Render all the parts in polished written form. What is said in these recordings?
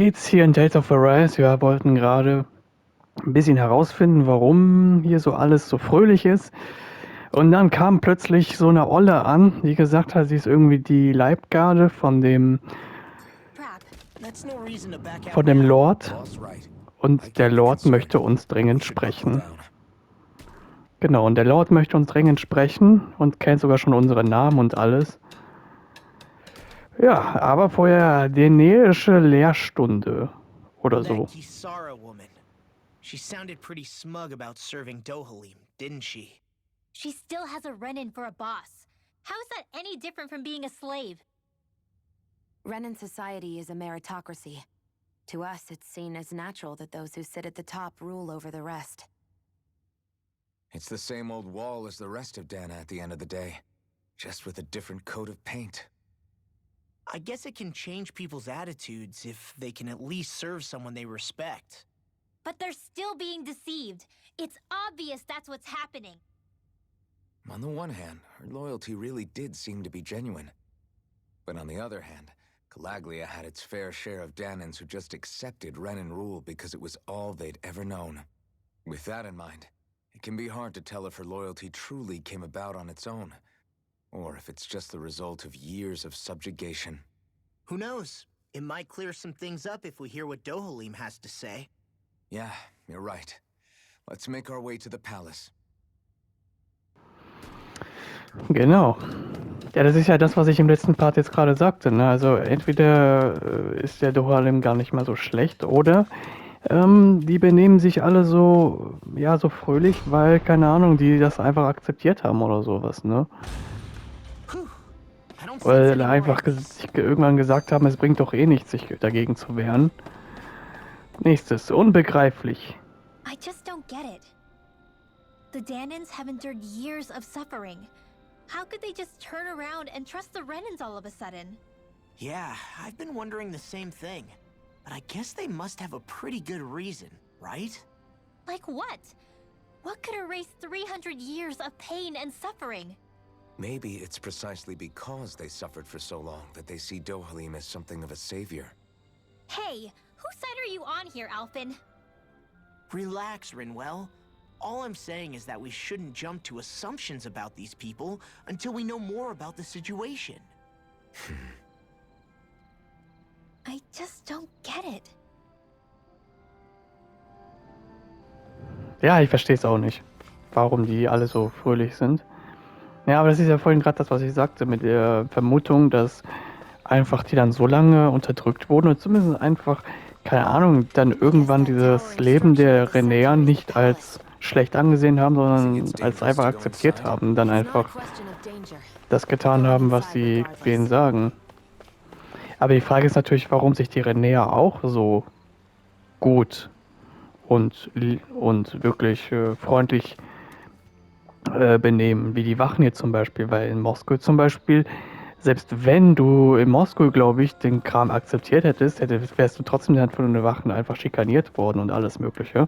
geht's hier in Tales of Arise? Wir wollten gerade ein bisschen herausfinden, warum hier so alles so fröhlich ist. Und dann kam plötzlich so eine Olle an, die gesagt hat, sie ist irgendwie die Leibgarde von dem Lord. Und der Lord möchte uns dringend sprechen. Genau, und der Lord möchte uns dringend sprechen und kennt sogar schon unsere Namen und alles. Ja, aber vorher dänerische Lehrstunde oder so. She sounded pretty smug about serving Dohalim, didn't she? She still has a run-in for a boss. How is that any different from being a slave? Renin society is a meritocracy. To us, it's seen as natural that those who sit at the top rule over the rest. It's the same old wall as the rest of Dana at the end of the day, just with a different coat of paint. I guess it can change people's attitudes if they can at least serve someone they respect. But they're still being deceived. It's obvious that's what's happening. On the one hand, her loyalty really did seem to be genuine. But on the other hand, Calaglia had its fair share of Danans who just accepted Renin rule because it was all they'd ever known. With that in mind, it can be hard to tell if her loyalty truly came about on its own, or if it's just the result of years of subjugation. Who knows? It might clear some things up if we hear what Dohalim has to say. Yeah, you're right. Let's make our way to the palace. Genau. Ja, das ist ja das, was ich im letzten Part jetzt gerade sagte. Ne? Also entweder ist der Dohalim gar nicht mal so schlecht oder die benehmen sich alle so, ja, so fröhlich, weil, keine Ahnung, die das einfach akzeptiert haben oder sowas, ne? Weil einfach sich irgendwann gesagt haben, es bringt doch eh nichts, sich dagegen zu wehren. Nächstes, unbegreiflich. I just don't get it. The Danans have endured years of suffering. How could they just turn around and trust the Renins all of a sudden? Yeah, I've been wondering the same thing. But I guess they must have a pretty good reason, right? Like what? What could erase 300 years of pain and suffering? Maybe it's precisely because they suffered for so long that they see Dohalim as something of a savior. Hey, whose side are you on here, Alphen? Relax, Rinwell. All I'm saying is that we shouldn't jump to assumptions about these people until we know more about the situation. I just don't get it. Ja, ich verstehe es auch nicht, warum die alle so fröhlich sind. Ja, aber das ist ja vorhin gerade das, was ich sagte, mit der Vermutung, dass einfach die dann so lange unterdrückt wurden und zumindest einfach, keine Ahnung, dann irgendwann dieses Leben der Renäer nicht als schlecht angesehen haben, sondern als einfach akzeptiert haben, dann einfach das getan haben, was sie denen sagen. Aber die Frage ist natürlich, warum sich die Renäer auch so gut und wirklich freundlich benehmen, wie die Wachen hier zum Beispiel, weil in Moskau zum Beispiel, selbst wenn du in Moskau, glaube ich, den Kram akzeptiert hättest, wärst du trotzdem von den Wachen einfach schikaniert worden und alles Mögliche.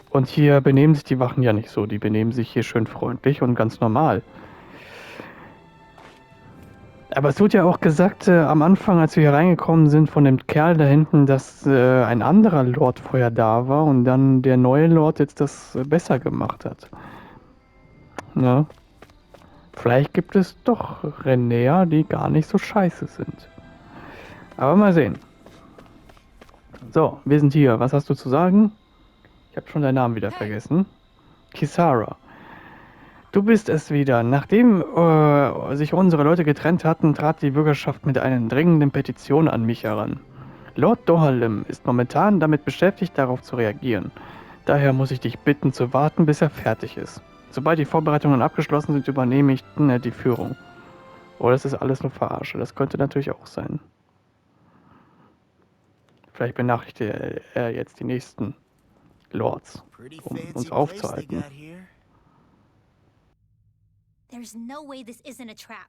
Und hier benehmen sich die Wachen ja nicht so, die benehmen sich hier schön freundlich und ganz normal. Aber es wurde ja auch gesagt, am Anfang, als wir hier reingekommen sind, von dem Kerl da hinten, dass ein anderer Lord vorher da war und dann der neue Lord jetzt das besser gemacht hat. Ne? Vielleicht gibt es doch Renäer, die gar nicht so scheiße sind. Aber mal sehen. So, wir sind hier. Was hast du zu sagen? Ich habe schon deinen Namen wieder vergessen. Kisara. Du bist es wieder. Nachdem sich unsere Leute getrennt hatten, trat die Bürgerschaft mit einer dringenden Petition an mich heran. Lord Dohalim ist momentan damit beschäftigt, darauf zu reagieren. Daher muss ich dich bitten, zu warten, bis er fertig ist. Sobald die Vorbereitungen abgeschlossen sind, übernehme ich die Führung. Oh, das ist alles nur Verarsche. Das könnte natürlich auch sein. Vielleicht benachrichtigt er jetzt die nächsten Lords, um uns aufzuhalten. There's no way this isn't a trap.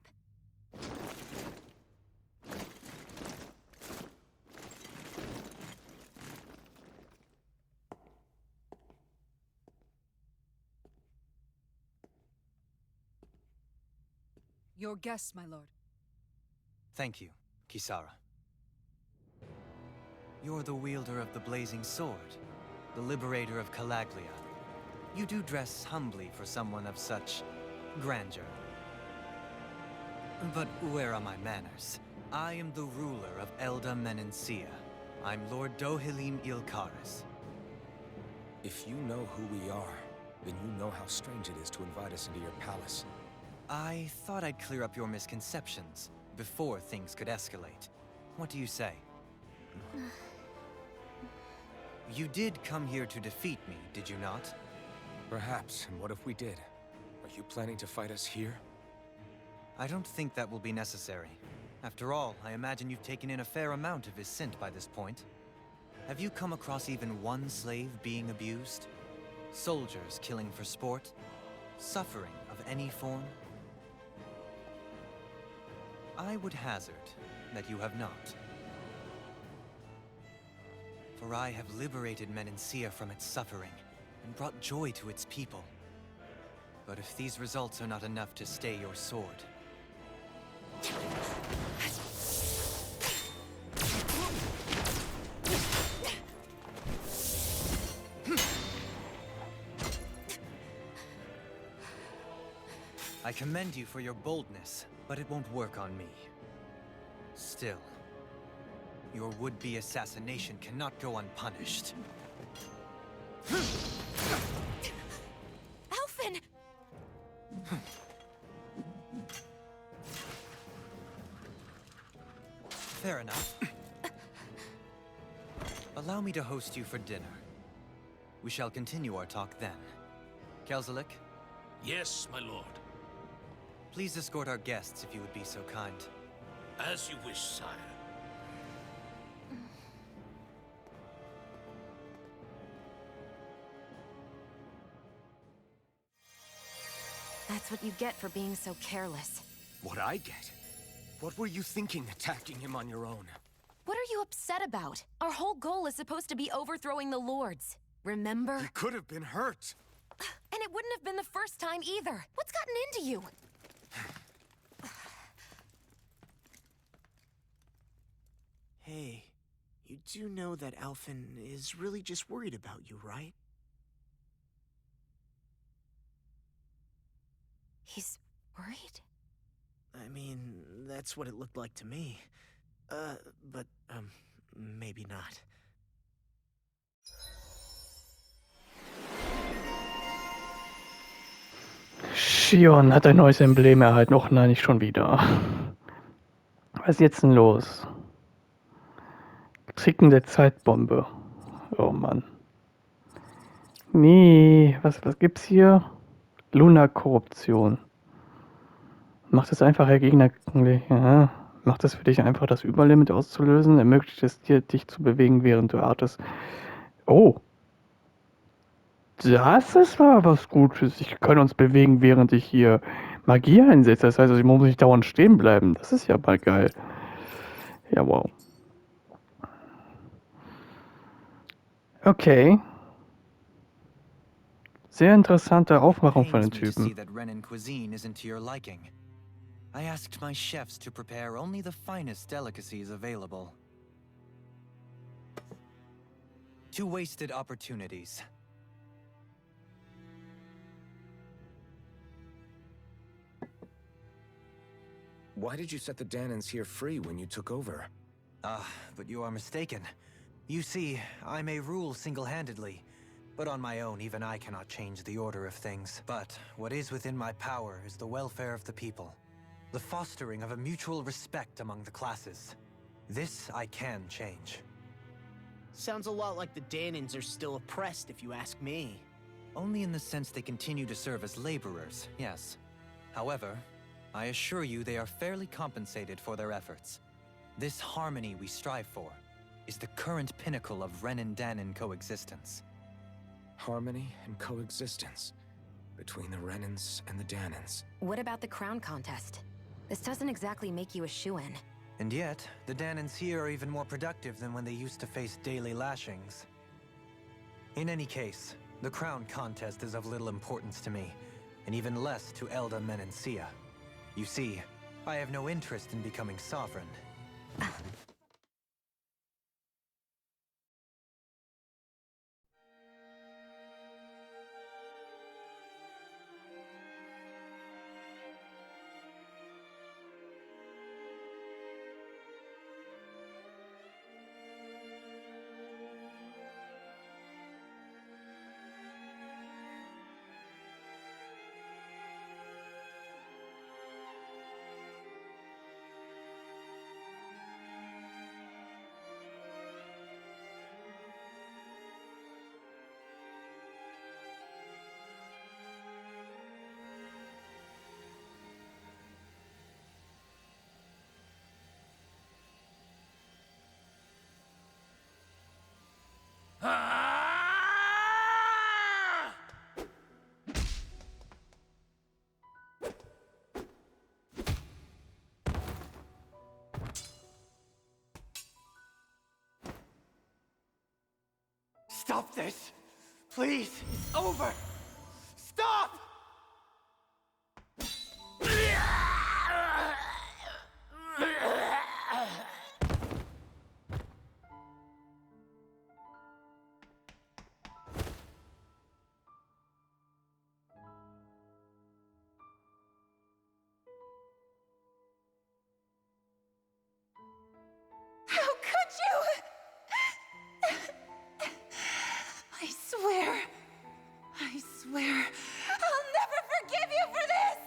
Your guest, my lord. Thank you, Kisara. You're the wielder of the blazing sword, the liberator of Calaglia. You do dress humbly for someone of such grandeur. But where are my manners? I am the ruler of Elda Menencia. I'm Lord Dohalim Ilkaris. If you know who we are, then you know how strange it is to invite us into your palace. I thought I'd clear up your misconceptions before things could escalate. What do you say? You did come here to defeat me, did you not? Perhaps, and what if we did? Are you planning to fight us here? I don't think that will be necessary. After all, I imagine you've taken in a fair amount of his scent by this point. Have you come across even one slave being abused? Soldiers killing for sport? Suffering of any form? I would hazard that you have not. For I have liberated Menencia from its suffering and brought joy to its people. But if these results are not enough to stay your sword, I commend you for your boldness, but it won't work on me. Still, your would-be assassination cannot go unpunished. Alphen! Fair enough. Allow me to host you for dinner. We shall continue our talk then. Kelzelik, Yes, my lord. please escort our guests if you would be so kind. As you wish, sire. That's what you get for being so careless. What I get? What were you thinking attacking him on your own? What are you upset about? Our whole goal is supposed to be overthrowing the Lords. Remember? He could have been hurt. And it wouldn't have been the first time either. What's gotten into you? Hey, you do know that Alphen is really just worried about you, right? He's worried? I mean, that's what it looked like to me. But maybe not. Shion hat ein neues Emblem erhalten. Och nein, nicht schon wieder. Was ist jetzt denn los? Tricken der Zeitbombe. Oh Mann. Nee, was gibt's hier? Luna-Korruption. Macht es einfach, Herr Gegner. Ja, macht es für dich einfach, das Überlimit auszulösen. Ermöglicht es dir, dich zu bewegen, während du atmest. Oh. Das ist mal was Gutes. Ich kann uns bewegen, während ich hier Magie einsetze. Das heißt, ich muss nicht dauernd stehen bleiben. Das ist ja mal geil. Ja, wow. Okay. Sehr interessante Aufmachung von den Pains me to see Typen. that Renin cuisine isn't to your liking. I asked my chefs to prepare only the finest delicacies available. Two wasted opportunities. Why did you set the Danans here free when you took over? But you are mistaken. You see, I may rule single-handedly, but on my own, even I cannot change the order of things. But what is within my power is the welfare of the people, the fostering of a mutual respect among the classes. This I can change. Sounds a lot like the Danans are still oppressed, if you ask me. Only in the sense they continue to serve as laborers, yes. However, I assure you they are fairly compensated for their efforts. This harmony we strive for is the current pinnacle of Renin-Danan coexistence. Harmony and coexistence between the Renins and the Danans. What about the crown contest? This doesn't exactly make you a shoo-in. And yet, the Danans here are even more productive than when they used to face daily lashings. In any case, the crown contest is of little importance to me, and even less to Elda Menencia. You see, I have no interest in becoming sovereign. Stop this! Please! It's over! Stop! How could you? I swear, I'll never forgive you for this!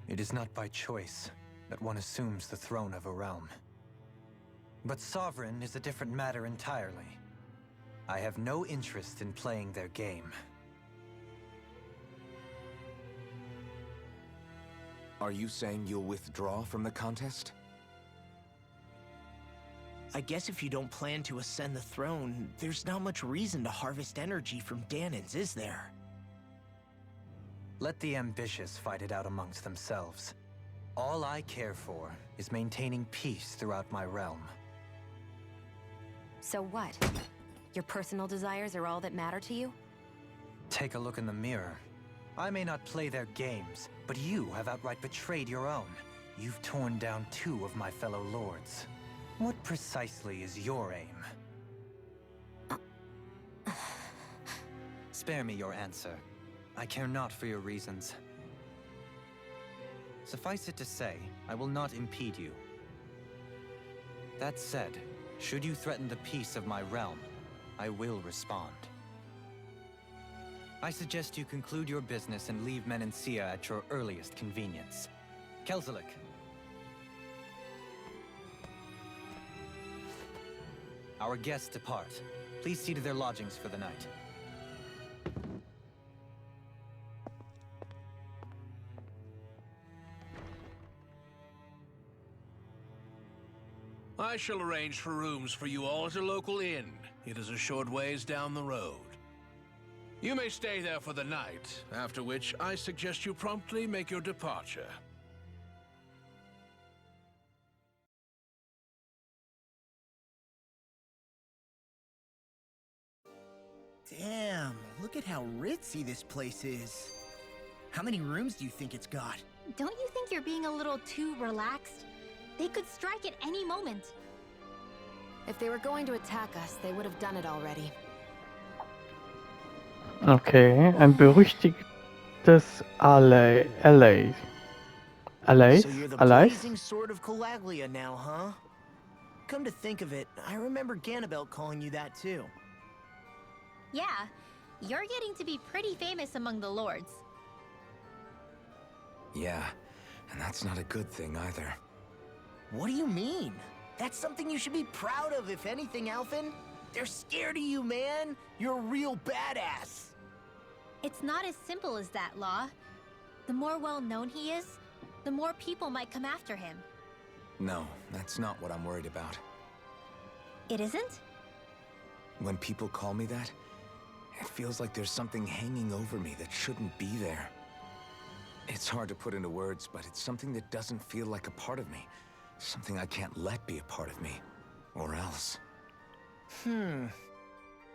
It is not by choice that one assumes the throne of a realm. But sovereign is a different matter entirely. I have no interest in playing their game. Are you saying you'll withdraw from the contest? I guess if you don't plan to ascend the throne, there's not much reason to harvest energy from Danins, is there? Let the ambitious fight it out amongst themselves. All I care for is maintaining peace throughout my realm. So what? Your personal desires are all that matter to you? Take a look in the mirror. I may not play their games, but you have outright betrayed your own. You've torn down 2 of my fellow lords. What precisely is your aim? Spare me your answer. I care not for your reasons. Suffice it to say, I will not impede you. That said, should you threaten the peace of my realm, I will respond. I suggest you conclude your business and leave Menancia at your earliest convenience. Kelzelik. Our guests depart. Please see to their lodgings for the night. I shall arrange for rooms for you all at a local inn. It is a short ways down the road. You may stay there for the night, after which I suggest you promptly make your departure. Damn, look at how ritzy this place is. How many rooms do you think it's got? Don't you think you're being a little too relaxed? They could strike at any moment. If they were going to attack us, they would have done it already. Okay, ein berüchtigtes Allies. So you're the Allies? blazing sword of Calaglia now, huh? Come to think of it, I remember Ganabelt calling you that too. Yeah, you're getting to be pretty famous among the lords. Yeah, and that's not a good thing either. What do you mean? That's something you should be proud of, if anything, Alphen. They're scared of you, man. You're a real badass. It's not as simple as that, Law. The more well-known he is, the more people might come after him. No, that's not what I'm worried about. It isn't? When people call me that, it feels like there's something hanging over me that shouldn't be there. It's hard to put into words, but it's something that doesn't feel like a part of me. Something I can't let be a part of me. Or else.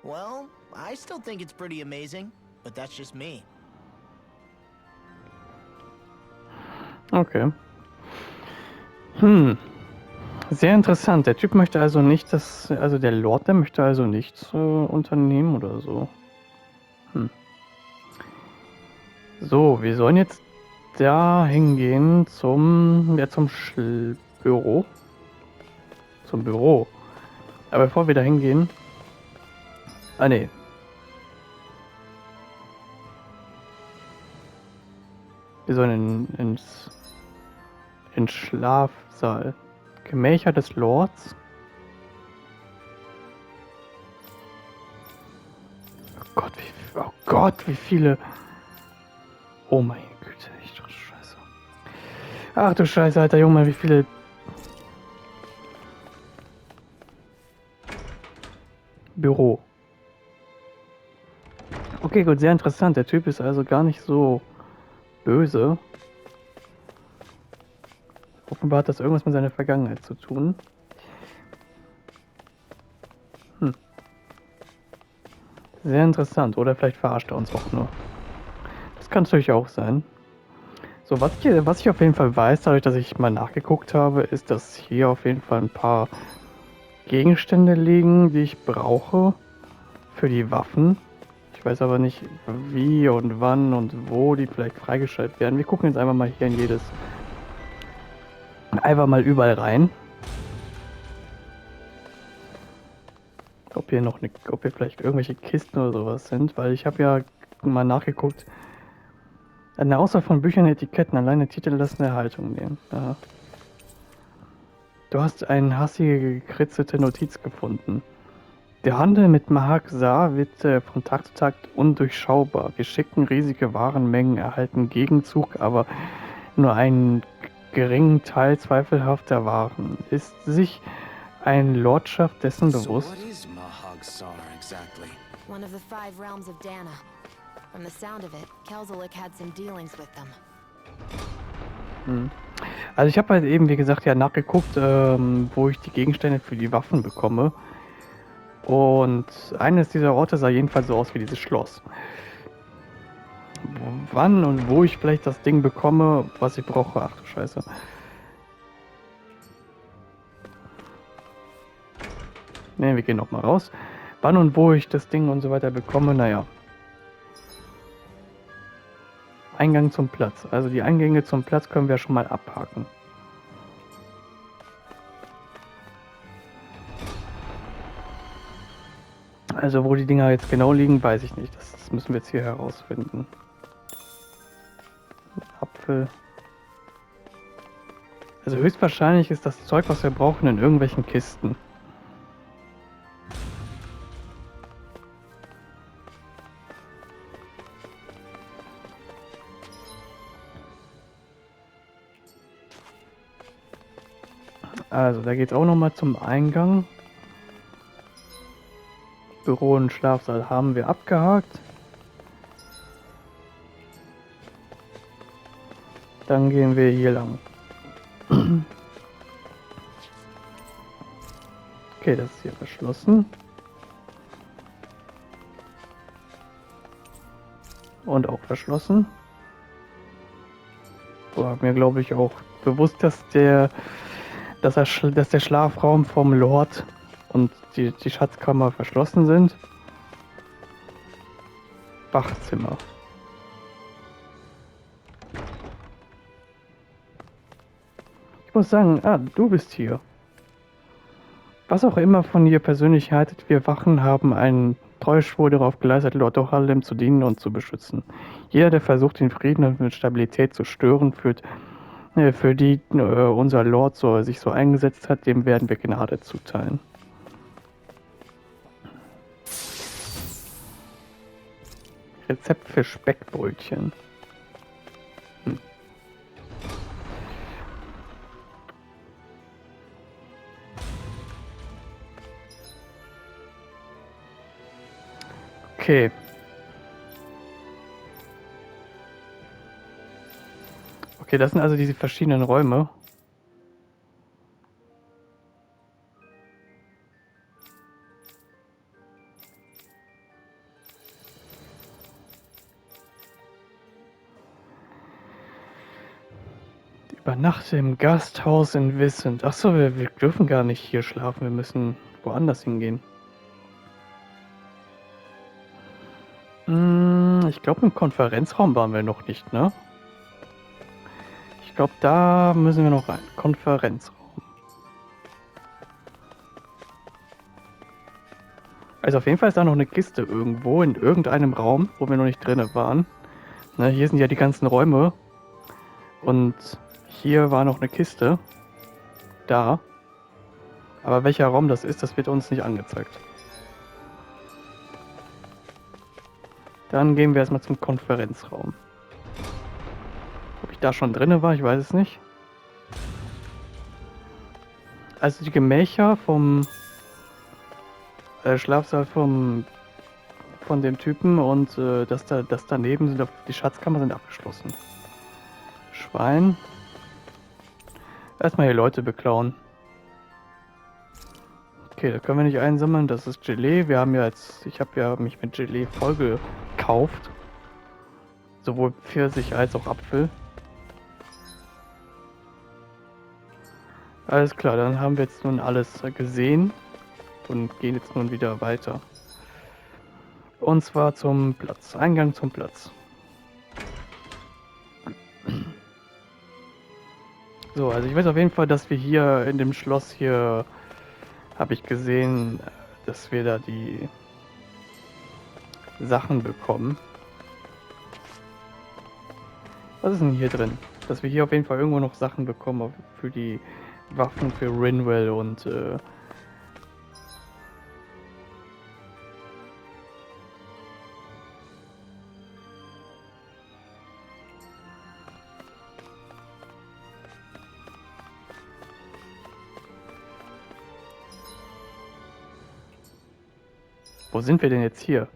Well, I still think it's pretty amazing, but that's just me. Okay. Sehr interessant. Der Typ möchte also nicht, dass... Also der Lord, der möchte also nichts unternehmen oder so. So, wir sollen jetzt da hingehen zum... Ja, zum Büro. Zum Büro. Aber bevor wir da hingehen... Ah, nee. Wir sollen ins Schlafsaal. Gemächer des Lords. Oh Gott, wie viele... Oh meine Güte, echt du Scheiße. Ach du Scheiße, alter Junge, wie viele... Büro. Okay, gut, sehr interessant. Der Typ ist also gar nicht so böse. Offenbar hat das irgendwas mit seiner Vergangenheit zu tun. Sehr interessant. Oder vielleicht verarscht er uns auch nur. Das kann natürlich auch sein. So, was ich auf jeden Fall weiß, dadurch, dass ich mal nachgeguckt habe, ist, dass hier auf jeden Fall ein paar Gegenstände liegen, die ich brauche für die Waffen. Ich weiß aber nicht, wie und wann und wo die vielleicht freigeschaltet werden. Wir gucken jetzt einfach mal hier in jedes... Einfach mal überall rein. Ob hier vielleicht irgendwelche Kisten oder sowas sind, weil ich habe ja mal nachgeguckt. Eine Auswahl von Büchern, Etiketten, alleine Titel lassen Erhaltung nehmen. Ja. Du hast eine hassige, gekritzelte Notiz gefunden. Der Handel mit Mahak Saar wird von Tag zu Tag undurchschaubar. Wir schicken riesige Warenmengen, erhalten Gegenzug, aber nur einen geringen Teil zweifelhafter Waren. Ist sich ein Lordschaft dessen bewusst? So what is Mahag Saar exactly? One of the 5 realms of Dana. From the sound of it, Kelzelik had some dealings with them. Also ich habe halt eben, wie gesagt, ja nachgeguckt, wo ich die Gegenstände für die Waffen bekomme. Und eines dieser Orte sah jedenfalls so aus wie dieses Schloss. Wann und wo ich vielleicht das Ding bekomme, was ich brauche, ach du Scheiße. Ne, wir gehen noch mal raus. Wann und wo ich das Ding und so weiter bekomme, naja. Eingang zum Platz. Also die Eingänge zum Platz können wir schon mal abhaken. Also wo die Dinger jetzt genau liegen, weiß ich nicht. Das müssen wir jetzt hier herausfinden. Apfel. Also höchstwahrscheinlich ist das Zeug, was wir brauchen, in irgendwelchen Kisten. Also, da geht es auch nochmal zum Eingang. Büro und Schlafsaal haben wir abgehakt. Dann gehen wir hier lang. Okay, das ist hier verschlossen. Und auch verschlossen. War mir, glaube ich, auch bewusst, dass der Schlafraum vom Lord und die Schatzkammer verschlossen sind. Wachzimmer. Ich muss sagen, du bist hier. Was auch immer von dir persönlich haltet, wir Wachen haben einen Treuschwur darauf geleistet, Lord Dohalim zu dienen und zu beschützen. Jeder, der versucht, den Frieden und Stabilität zu stören, für die unser Lord sich so eingesetzt hat, dem werden wir Gnade zuteilen. Rezept für Speckbrötchen. Okay. Okay, das sind also diese verschiedenen Räume. Übernachte im Gasthaus in Wissend. Achso, wir dürfen gar nicht hier schlafen. Wir müssen woanders hingehen. Ich glaube, im Konferenzraum waren wir noch nicht, ne? Ich glaube, da müssen wir noch rein. Konferenzraum. Also auf jeden Fall ist da noch eine Kiste irgendwo in irgendeinem Raum, wo wir noch nicht drin waren. Ne, hier sind ja die ganzen Räume. Und hier war noch eine Kiste. Da. Aber welcher Raum das ist, das wird uns nicht angezeigt. Dann gehen wir erstmal zum Konferenzraum. Ob ich da schon drinne war, ich weiß es nicht. Also die Gemächer vom... Schlafsaal von dem Typen und das daneben sind die Schatzkammer sind abgeschlossen. Schwein. Erstmal hier Leute beklauen. Okay, da können wir nicht einsammeln. Das ist Gelee. Ich habe ja mich mit Gelee voll gekauft. Sowohl Pfirsich als auch Apfel. Alles klar, dann haben wir jetzt nun alles gesehen und gehen jetzt nun wieder weiter. Und zwar zum Platz. Eingang zum Platz. So, also ich weiß auf jeden Fall, dass wir hier in dem Schloss hier, habe ich gesehen, dass wir da die Sachen bekommen. Was ist denn hier drin? Dass wir hier auf jeden Fall irgendwo noch Sachen bekommen für die Waffen für Rinwell und wo sind wir denn jetzt hier?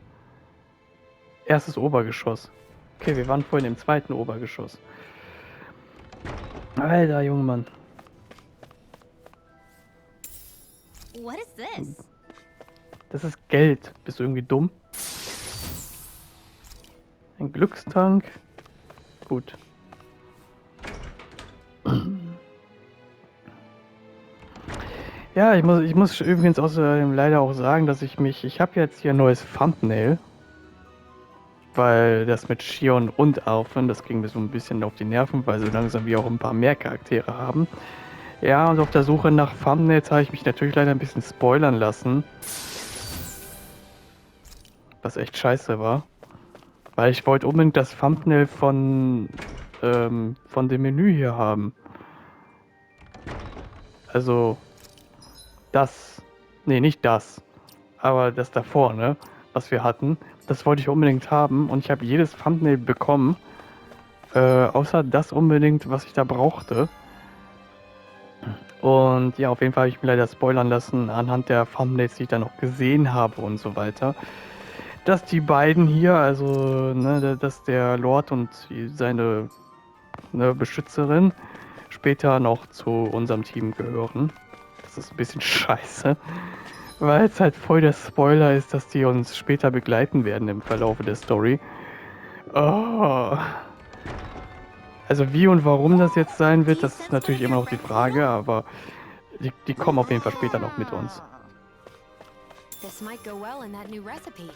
Erstes Obergeschoss. Okay, wir waren vorhin im zweiten Obergeschoss. Alter, Junge Mann. What is this? Das ist Geld. Bist du irgendwie dumm? Ein Glückstank. Gut. Ja, ich muss übrigens außerdem leider auch sagen, dass ich habe jetzt hier ein neues Thumbnail. Weil das mit Shion und Arfen, das ging mir so ein bisschen auf die Nerven, weil so langsam wir auch ein paar mehr Charaktere haben. Ja, und auf der Suche nach Thumbnails habe ich mich natürlich leider ein bisschen spoilern lassen. Was echt scheiße war. Weil ich wollte unbedingt das Thumbnail von dem Menü hier haben. Also das. Nee, nicht das. Aber das davor, ne? Was wir hatten. Das wollte ich unbedingt haben. Und ich habe jedes Thumbnail bekommen. Außer das unbedingt, was ich da brauchte. Und ja, auf jeden Fall habe ich mir leider spoilern lassen, anhand der Thumbnails, die ich dann noch gesehen habe und so weiter, dass die beiden hier, also, ne, dass der Lord und seine Beschützerin später noch zu unserem Team gehören. Das ist ein bisschen scheiße, weil es halt voll der Spoiler ist, dass die uns später begleiten werden im Verlauf der Story. Oh. Also wie und warum das jetzt sein wird, das ist natürlich immer noch die Frage, aber die kommen auf jeden Fall später noch mit uns. This might go well in that new recipe.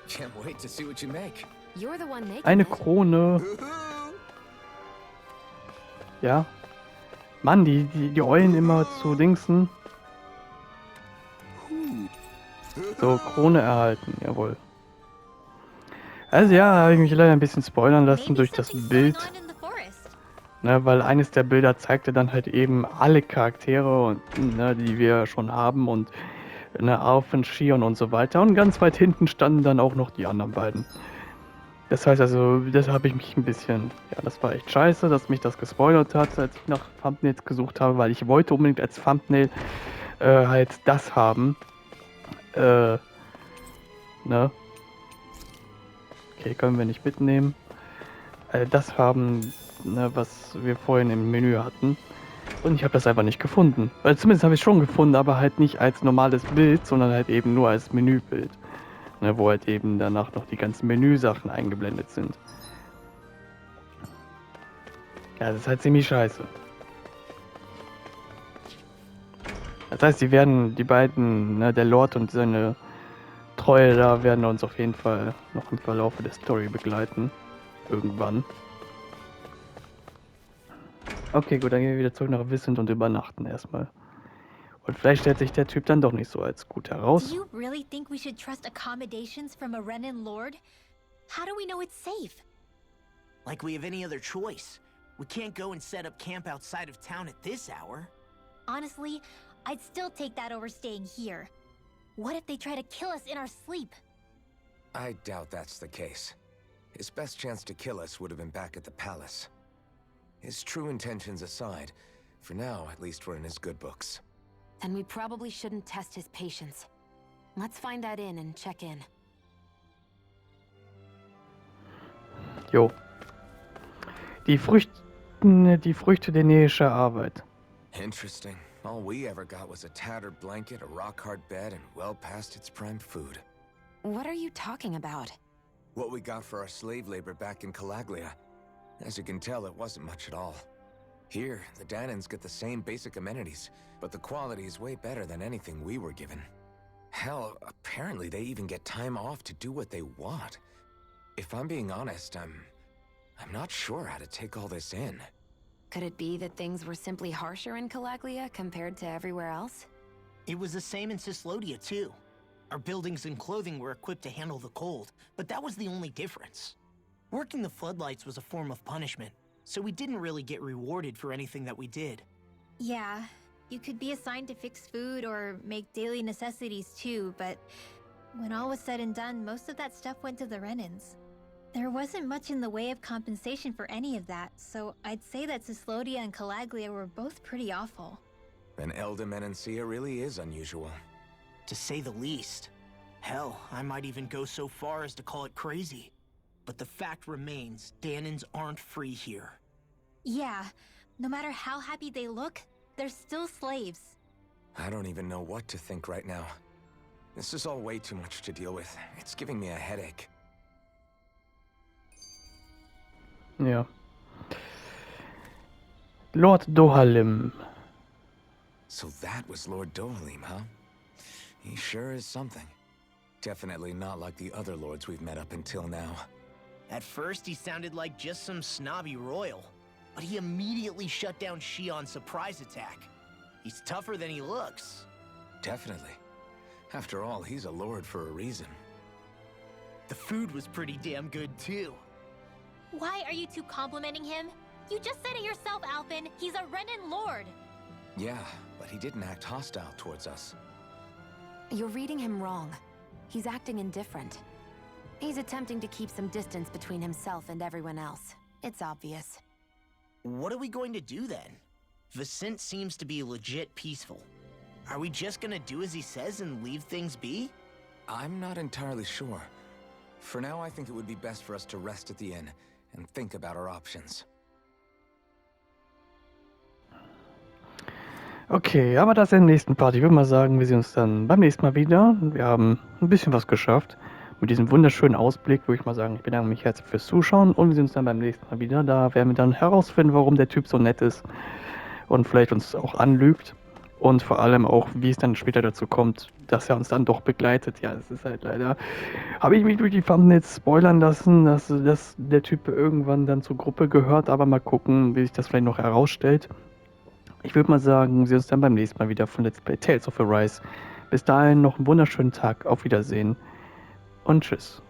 Can't wait to see what you make. You're the one making Eine it. Krone. Ja. Mann, die Eulen immer zu Dingsen. So, Krone erhalten, jawohl. Also ja, habe ich mich leider ein bisschen spoilern lassen Maybe durch das something's Bild. going on in the forest. Ne, weil eines der Bilder zeigte dann halt eben alle Charaktere, und, ne, die wir schon haben und ne, Arfen, Shion und so weiter. Und ganz weit hinten standen dann auch noch die anderen beiden. Das heißt also, das habe ich mich ein bisschen, ja, das war echt scheiße, dass mich das gespoilert hat, als ich nach Thumbnails gesucht habe, weil ich wollte unbedingt als Thumbnail halt das haben. Ne? Okay, können wir nicht mitnehmen. Das haben, ne, was wir vorhin im Menü hatten. Und ich habe das einfach nicht gefunden. Weil zumindest habe ich es schon gefunden, aber halt nicht als normales Bild, sondern halt eben nur als Menübild. Ne, wo halt eben danach noch die ganzen Menüsachen eingeblendet sind. Ja, das ist halt ziemlich scheiße. Das heißt, die beiden, ne, der Lord und seine Treue da, werden uns auf jeden Fall noch im Verlauf der Story begleiten. Irgendwann. Okay, gut, dann gehen wir wieder zurück nach Wissend und übernachten erstmal. Und vielleicht stellt sich der Typ dann doch nicht so als gut heraus. Do you really think we should trust accommodations from a Renan lord? How do we know it's safe? Like we have any other choice. We can't go and set up camp outside of town at this hour. Honestly, I'd still take that over staying here. What if they try to kill us in our sleep? I doubt that's the case. His best chance to kill us would have been back at the palace. His true intentions aside, for now, at least we're in his good books. Then we probably shouldn't test his patience. Let's find that inn and check in. Jo. Die Früchte der nähischen Arbeit. Interesting. All we ever got was a tattered blanket, a rock-hard bed, and well past its prime food. What are you talking about? What we got for our slave labor back in Calaglia. As you can tell, it wasn't much at all. Here, the Danans get the same basic amenities, but the quality is way better than anything we were given. Hell, apparently they even get time off to do what they want. If I'm being honest, I'm not sure how to take all this in. Could it be that things were simply harsher in Calaglia compared to everywhere else? It was the same in Cislodia, too. Our buildings and clothing were equipped to handle the cold, but that was the only difference. Working the floodlights was a form of punishment, so we didn't really get rewarded for anything that we did. Yeah, you could be assigned to fix food or make daily necessities too, but when all was said and done, most of that stuff went to the Renans. There wasn't much in the way of compensation for any of that, so I'd say that Cislodia and Calaglia were both pretty awful. Then Elda Menancia really is unusual. To say the least. Hell, I might even go so far as to call it crazy. But the fact remains, Danans aren't free here. Yeah, no matter how happy they look, they're still slaves. I don't even know what to think right now. This is all way too much to deal with. It's giving me a headache. Ja. Lord Dohalim. So that was Lord Dohalim, huh? He sure is something. Definitely not like the other lords we've met up until now. At first, he sounded like just some snobby royal, but he immediately shut down Shion's surprise attack. He's tougher than he looks. Definitely. After all, he's a lord for a reason. The food was pretty damn good, too. Why are you two complimenting him? You just said it yourself, Alpin. He's a Renan lord. Yeah, but he didn't act hostile towards us. You're reading him wrong. He's acting indifferent. He's attempting to keep some distance between himself and everyone else. It's obvious. What are we going to do then? Vicent seems to be legit peaceful. Are we just gonna do as he says and leave things be? I'm not entirely sure. For now, I think it would be best for us to rest at the inn and think about our options. Okay, aber das im nächsten Part. Ich würde mal sagen, wir sehen uns dann beim nächsten Mal wieder. Wir haben ein bisschen was geschafft. Mit diesem wunderschönen Ausblick würde ich mal sagen, ich bedanke mich herzlich fürs Zuschauen und wir sehen uns dann beim nächsten Mal wieder. Da werden wir dann herausfinden, warum der Typ so nett ist und vielleicht uns auch anlügt. Und vor allem auch, wie es dann später dazu kommt, dass er uns dann doch begleitet. Ja, es ist halt leider... Habe ich mich durch die Thumbnails spoilern lassen, dass der Typ irgendwann dann zur Gruppe gehört. Aber mal gucken, wie sich das vielleicht noch herausstellt. Ich würde mal sagen, wir sehen uns dann beim nächsten Mal wieder von Let's Play Tales of Arise. Bis dahin noch einen wunderschönen Tag. Auf Wiedersehen und tschüss.